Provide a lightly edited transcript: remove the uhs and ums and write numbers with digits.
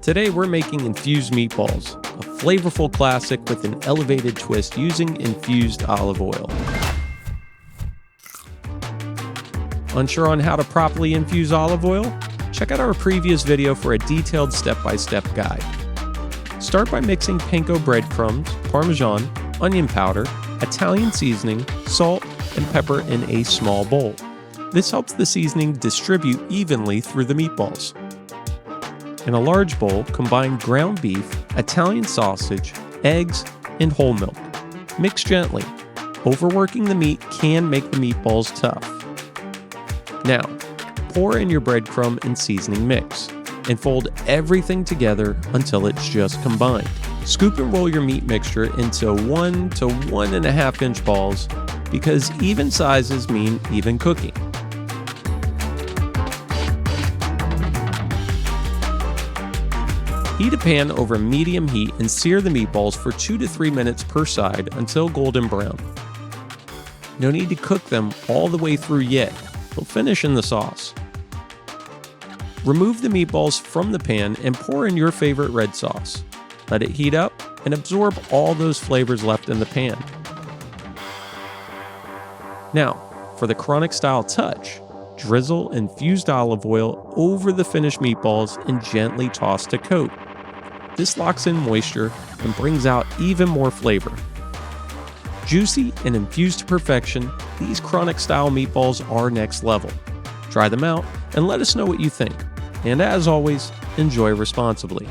Today we're making infused meatballs, a flavorful classic with an elevated twist using infused olive oil. Unsure on how to properly infuse olive oil? Check out our previous video for a detailed step-by-step guide. Start by mixing panko breadcrumbs, parmesan, onion powder, Italian seasoning, salt, and pepper in a small bowl. This helps the seasoning distribute evenly through the meatballs. In a large bowl, combine ground beef, Italian sausage, eggs, and whole milk. Mix gently. Overworking the meat can make the meatballs tough. Now, pour in your breadcrumb and seasoning mix, and fold everything together until it's just combined. Scoop and roll your meat mixture into 1 to 1.5 inch balls because even sizes mean even cooking. Heat a pan over medium heat and sear the meatballs for 2 to 3 minutes per side until golden brown. No need to cook them all the way through yet, they'll finish in the sauce. Remove the meatballs from the pan and pour in your favorite red sauce. Let it heat up and absorb all those flavors left in the pan. Now, for the chronic style touch, drizzle infused olive oil over the finished meatballs and gently toss to coat. This locks in moisture and brings out even more flavor. Juicy and infused to perfection, these chronic style meatballs are next level. Try them out and let us know what you think. And as always, enjoy responsibly.